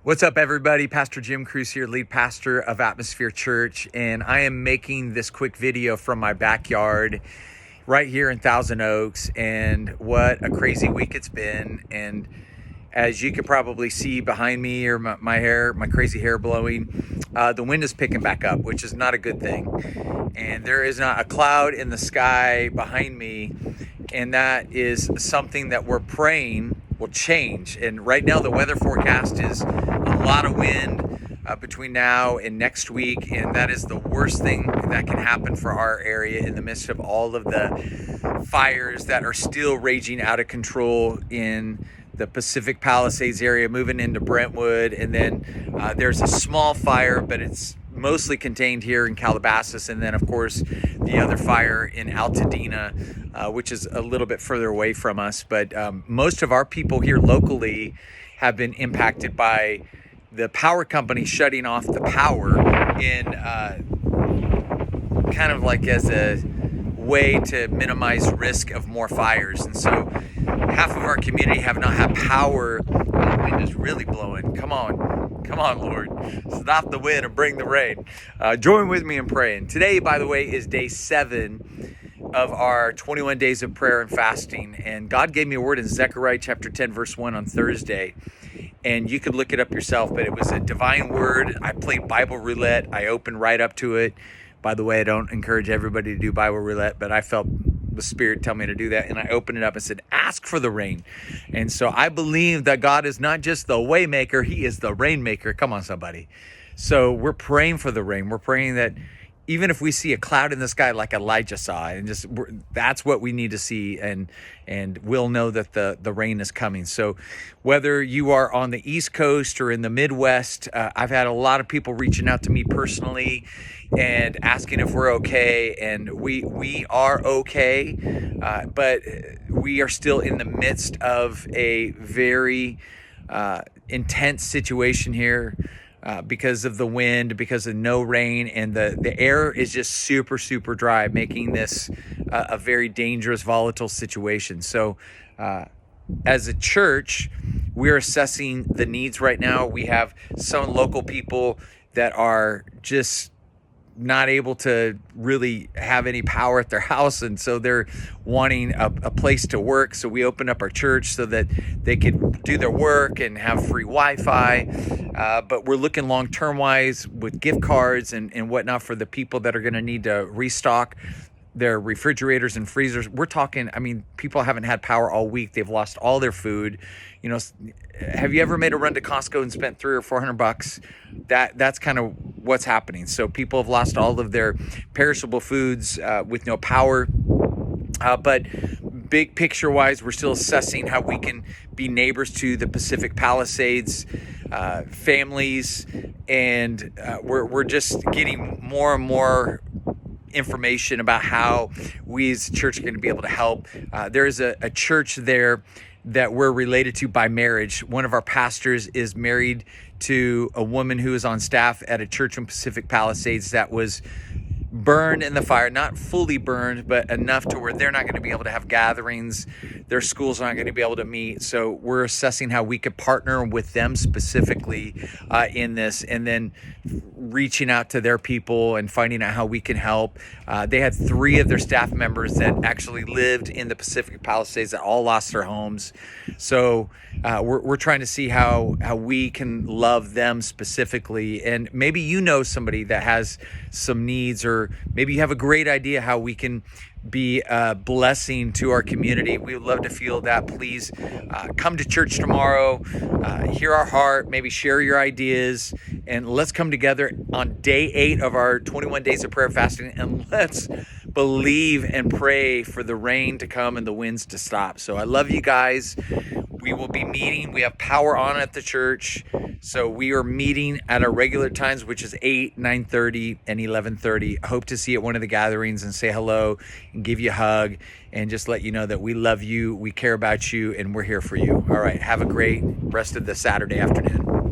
What's up, everybody? Pastor Jim Cruz here, lead pastor of Atmosphere Church, and I am making this quick video from my backyard right here in Thousand Oaks. And what a crazy week it's been. And as you can probably see behind me, or my crazy hair blowing, the wind is picking back up, which is not a good thing. And there is not a cloud in the sky behind me, and that is something that we're praying will change. And right now the weather forecast is a lot of wind between now and next week, and that is the worst thing that can happen for our area in the midst of all of the fires that are still raging out of control in the Pacific Palisades area, moving into Brentwood. And then there's a small fire, but it's mostly contained here in Calabasas. And then of course the other fire in Altadena, which is a little bit further away from us. But most of our people here locally have been impacted by the power company shutting off the power in kind of like as a way to minimize risk of more fires. And so half of our community have not had power. The wind is really blowing. Come on, Lord. Stop the wind and bring the rain. Join with me in praying. Today, by the way, is day 7 of our 21 days of prayer and fasting. And God gave me a word in Zechariah chapter 10, verse 1 on Thursday. And you could look it up yourself, but it was a divine word. I played Bible roulette. I opened right up to it. By the way, I don't encourage everybody to do Bible roulette, but I felt the Spirit tell me to do that. And I opened it up and said, ask for the rain. And so I believe that God is not just the way maker, He is the rain maker. Come on, somebody. So we're praying for the rain. We're praying that even if we see a cloud in the sky like Elijah saw, and that's what we need to see, and we'll know that the rain is coming. So whether you are on the East Coast or in the Midwest, I've had a lot of people reaching out to me personally and asking if we're okay, and we are okay, but we are still in the midst of a very intense situation here. Because of the wind, because of no rain, and the air is just super, super dry, making this a very dangerous, volatile situation. So as a church, we're assessing the needs right now. We have some local people that are just not able to really have any power at their house, and so they're wanting a place to work. So we opened up our church so that they could do their work and have free Wi-Fi, but we're looking long-term wise with gift cards and whatnot for the people that are going to need to restock their refrigerators and freezers. We're talking, I mean, people haven't had power all week. They've lost all their food. You know, have you ever made a run to Costco and spent $300 or $400? That's kind of what's happening. So people have lost all of their perishable foods with no power. But big picture wise, we're still assessing how we can be neighbors to the Pacific Palisades families, and we're just getting more and more information about how we as a church are going to be able to help. There's a church there that we're related to by marriage. One of our pastors is married to a woman who is on staff at a church in Pacific Palisades that was burned in the fire, not fully burned, but enough to where they're not going to be able to have gatherings. Their schools aren't going to be able to meet. So we're assessing how we could partner with them specifically in this, and then reaching out to their people and finding out how we can help. They had 3 of their staff members that actually lived in the Pacific Palisades that all lost their homes. So we're trying to see how we can love them specifically. And maybe you know somebody that has some needs, or maybe you have a great idea how we can be a blessing to our community. We would love to feel that. Please come to church tomorrow, hear our heart, maybe share your ideas, and let's come together on day 8 of our 21 days of prayer fasting, and let's believe and pray for the rain to come and the winds to stop. So I love you guys. We will be meeting. We have power on at the church. So we are meeting at our regular times, which is 8, 9:30, and 11:30. I hope to see you at one of the gatherings and say hello and give you a hug and just let you know that we love you, we care about you, and we're here for you. All right, have a great rest of the Saturday afternoon.